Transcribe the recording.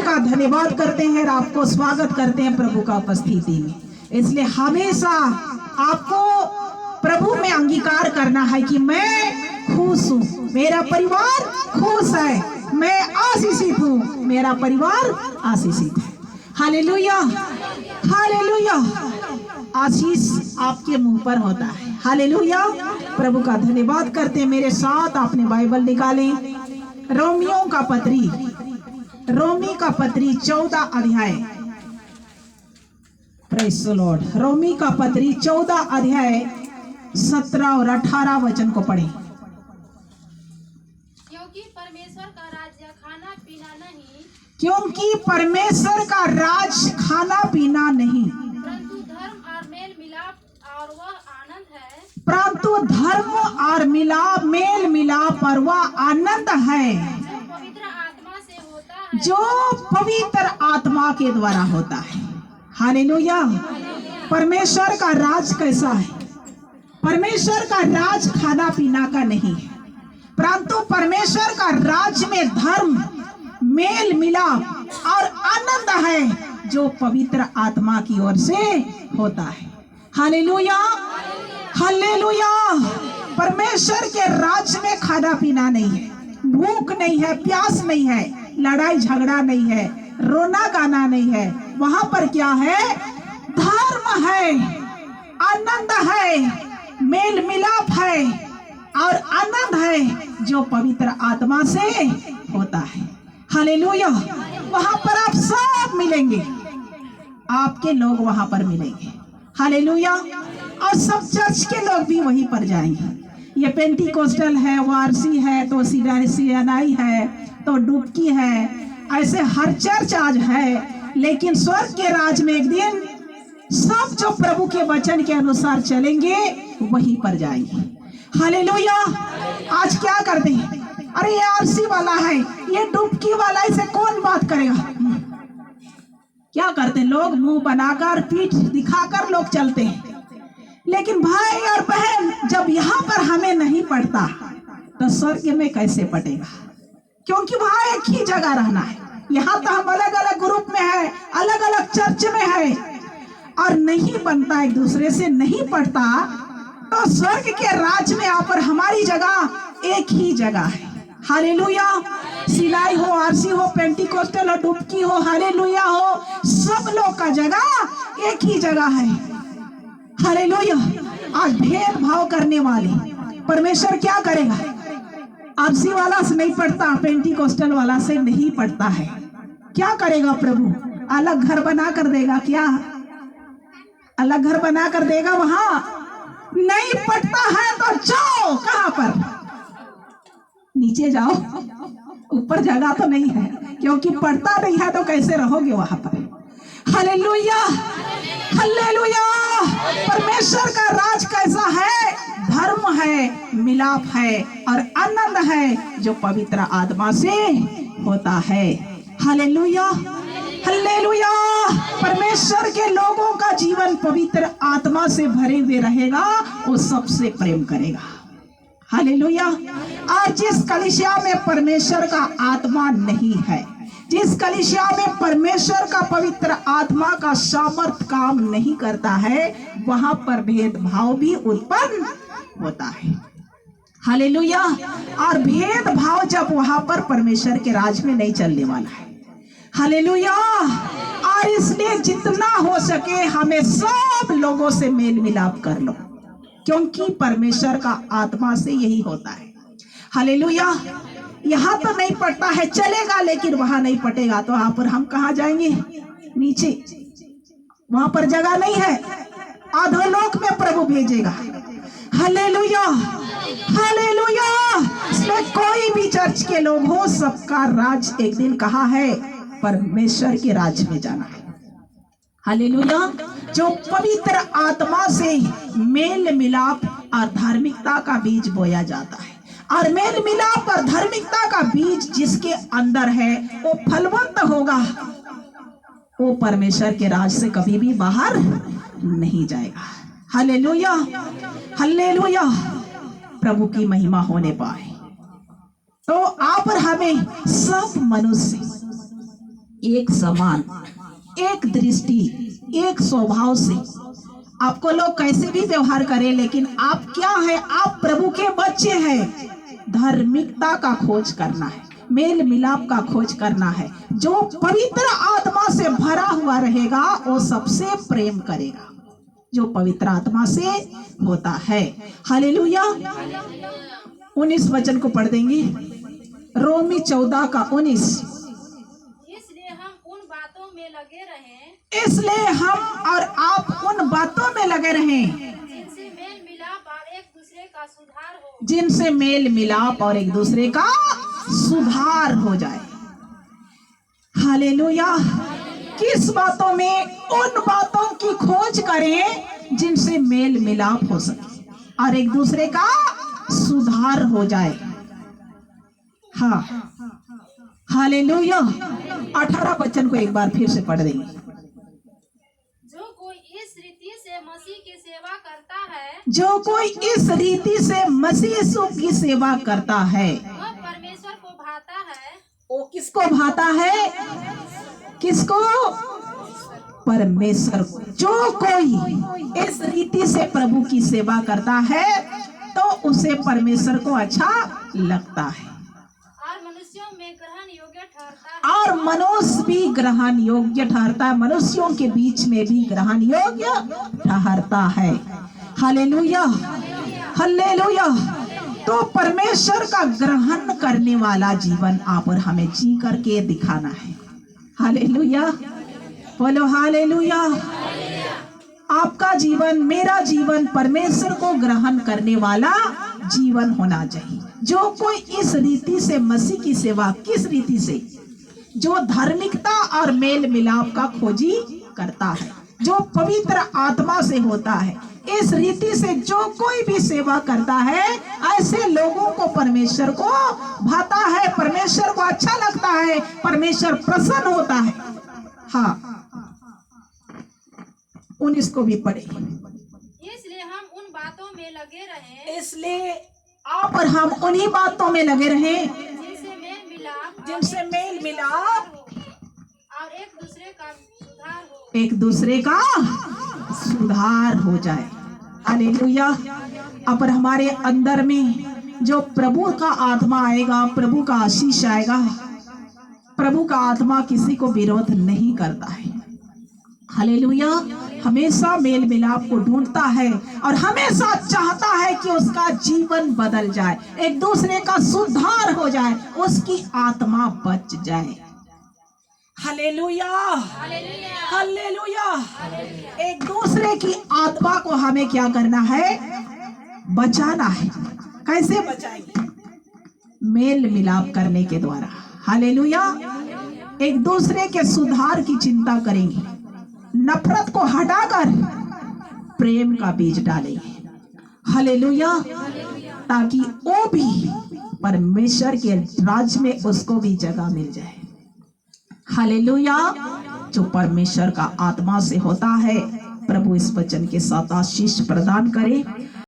का धन्यवाद करते हैं और आपको स्वागत करते हैं प्रभु का उपस्थिति में। इसलिए हमेशा आपको प्रभु में अंगीकार करना है कि मैं खुश हूँ, मेरा परिवार खुश है, मैं आशीषित हूँ, मेरा परिवार आशीषित है। Hallelujah, hallelujah. आशीष आपके मुंह पर होता है। हालेलुया, प्रभु का धन्यवाद करते हैं। मेरे साथ आपने बाइबल निकालें, रोमियो का पत्री, रोमी का पत्री 14 अध्याय। Praise the Lord. रोमी का पत्री 14 अध्याय 17 और 18 वचन को पढ़ें। क्योंकि परमेश्वर का राज्य खाना पीना नहीं, क्योंकि परमेश्वर का राज खाना पीना नहीं, परंतु धर्म और मेल मिलाप और वह आनंद है, परंतु धर्म और मेल मिलाप और वह आनंद है जो पवित्र आत्मा से होता है, जो पवित्र आत्मा के द्वारा होता है। हालेलुया। परमेश्वर का राज कैसा है? परमेश्वर का राज खाना पीना का नहीं है, परंतु परमेश्वर का राज में धर्म, मेल मिलाप और आनंद है जो पवित्र आत्मा की ओर से होता है। Hallelujah, hallelujah. परमेश्वर के राज में खाना पीना नहीं है, भूख नहीं है, प्यास नहीं है, लड़ाई झगड़ा नहीं है, रोना गाना नहीं है। वहां पर क्या है? धर्म है, आनंद है, मेल मिलाप है और आनंद है जो पवित्र आत्मा से होता है। हालेलुया। वहां पर आप सब मिलेंगे, आपके लोग वहां पर मिलेंगे। हालेलुया। और सब चर्च के लोग भी वहीं पर जाएंगे। ये पेंटिकोस्टल है, वारसी है, तो सियानाई है, तो डुबकी है, ऐसे हर चर्च आज है। लेकिन स्वर्ग के राज में एक दिन सब जो प्रभु के वचन के अनुसार चलेंगे वहीं पर जाएंगे। हालेलुया। आज क्या करते हैं? अरे ये आरसी वाला है, ये डुबकी वाला, इसे कौन बात करेगा? क्या करते लोग? मुंह बनाकर, पीठ दिखाकर लोग चलते हैं। लेकिन भाई और बहन, जब यहाँ पर हमें नहीं पड़ता तो स्वर्ग में कैसे पड़ेगा? क्योंकि वहां एक ही जगह रहना है। यहाँ तो हम अलग अलग ग्रुप में है, अलग अलग चर्च में है और नहीं बनता, एक दूसरे से नहीं पड़ता, तो स्वर्ग के राज में यहाँ पर हमारी जगह एक ही जगह है। हालेलुया। सिलाई हो, आरसी हो, पेंटिकोस्टल हो, डुबकी हो, हालेलुया हो, सब लोग का जगह एक ही जगह है। हालेलुया। आज भेदभाव करने वाले परमेश्वर क्या करेगा? आरसी वाला से नहीं पड़ता, पेंटिकोस्टल वाला से नहीं पड़ता है। क्या करेगा प्रभु? अलग घर बना कर देगा क्या? अलग घर बना कर देगा? वहां नहीं पड़ता है तो जाओ, कहां पर? नीचे जाओ, ऊपर जगह तो नहीं है, क्योंकि पड़ता नहीं है तो कैसे रहोगे वहां पर? Hallelujah, hallelujah. परमेश्वर का राज कैसा है? धर्म है, मिलाप है और आनंद है जो पवित्र आत्मा से होता है। Hallelujah, hallelujah. परमेश्वर के लोगों का जीवन पवित्र आत्मा से भरे हुए रहेगा, वो सबसे प्रेम करेगा। हालेलुया। और जिस कलीसिया में परमेश्वर का आत्मा नहीं है, जिस कलीसिया में परमेश्वर का पवित्र आत्मा का सामर्थ काम नहीं करता है, वहां पर भेदभाव भी उत्पन्न होता है। हालेलुया। और भेदभाव जब वहां पर परमेश्वर के राज में नहीं चलने वाला है। हालेलुया। और इसलिए जितना हो सके हमें सब लोगों से मेल मिलाप कर लो, क्योंकि परमेश्वर का आत्मा से यही होता है। हालेलुया। यहाँ तो नहीं पड़ता है, चलेगा, लेकिन वहां नहीं पटेगा तो वहां पर हम कहाँ जाएंगे? नीचे। वहां पर जगह नहीं है, अधोलोक में प्रभु भेजेगा। Hallelujah, hallelujah. इसमें कोई भी चर्च के लोग हो, सबका राज एक दिन कहाँ है? परमेश्वर के राज में जाना है। हालेलुया। जो पवित्र आत्मा से मेल मिलाप और धार्मिकता का बीज बोया जाता है, और मेल मिलाप और धार्मिकता का बीज जिसके अंदर है वो फलवंत होगा, वो परमेश्वर के राज से कभी भी बाहर नहीं जाएगा। Hallelujah, hallelujah. प्रभु की महिमा होने पाए। तो आप और हमें सब मनुष्य एक समान, एक दृष्टि, एक स्वभाव से आपको लोग कैसे भी व्यवहार करें, लेकिन आप क्या है, आप प्रभु के बच्चे हैं। धार्मिकता का खोज करना है, मेल मिलाप का खोज करना है। जो पवित्र आत्मा से भरा हुआ रहेगा वो सबसे प्रेम करेगा, जो पवित्र आत्मा से होता है। हालेलुया। 19 वचन को पढ़ देंगे, रोमी 14 का 19। इसलिए हम उन बातों में लगे रहें इसलिए हम और आप उन बातों में लगे रहें जिनसे मेल मिलाप और एक दूसरे का सुधार हो, जिनसे मेल मिलाप और एक दूसरे का सुधार हो जाए। हालेलुया। किस बातों में? उन बातों की खोज करें जिनसे मेल मिलाप हो सके और एक दूसरे का सुधार हो जाए। हाँ, हालेलुया। 18 वचन को एक बार फिर से पढ़ देंगे। जो कोई इस रीति से मसीह की सेवा करता है जो कोई इस रीति से मसीह यीशु की सेवा करता है वह परमेश्वर को भाता है। वो किसको भाता है? किसको? परमेश्वर को। जो कोई इस रीति से प्रभु की सेवा करता है तो उसे परमेश्वर को अच्छा लगता है और मनुष्यों में ग्रहण योग्य ठहरता है। और मनुष्य भी ग्रहण योग्य ठहरता है, मनुष्यों के बीच में भी ग्रहण योग्य ठहरता है। Hallelujah, hallelujah. तो परमेश्वर का ग्रहण करने वाला जीवन आप और हमें जी करके दिखाना है। हालेलुया, बोलो हालेलुया। आपका जीवन, मेरा जीवन परमेश्वर को ग्रहण करने वाला जीवन होना चाहिए। जो कोई इस रीति से मसीह की सेवा, किस रीति से? जो धार्मिकता और मेल मिलाप का खोजी करता है, जो पवित्र आत्मा से होता है, इस रीति से जो कोई भी सेवा करता है, ऐसे लोगों को परमेश्वर को भाता है, परमेश्वर को अच्छा लगता है, परमेश्वर प्रसन्न होता है। हाँ, 19 को भी पढ़े। इसलिए हम उन बातों में लगे रहें इसलिए आप और हम उन्हीं बातों में लगे रहें जिनसे मेल मिलाप जिनसे मेल मिलाप और एक दूसरे का सुधार हो, एक दूसरे का सुधार हो जाए। हालेलुया। अब हमारे अंदर में जो प्रभु का आत्मा आएगा, प्रभु का आशीष आएगा, प्रभु का आत्मा किसी को विरोध नहीं करता है। हालेलुया। हमेशा मेल मिलाप को ढूंढता है और हमेशा चाहता है कि उसका जीवन बदल जाए, एक दूसरे का सुधार हो जाए, उसकी आत्मा बच जाए। Hallelujah, hallelujah. एक दूसरे की आत्मा को हमें क्या करना है? बचाना है। कैसे बचाएंगे? मेल मिलाप करने के द्वारा। हालेलुया। एक दूसरे के सुधार की चिंता करेंगे, नफरत को हटाकर प्रेम का बीज डालेंगे। हालेलुया। ताकि वो भी परमेश्वर के राज में उसको भी जगह मिल जाए। हालेलुया। जो परमेश्वर का आत्मा से होता है, प्रभु इस वचन के साथ आशीष प्रदान करे।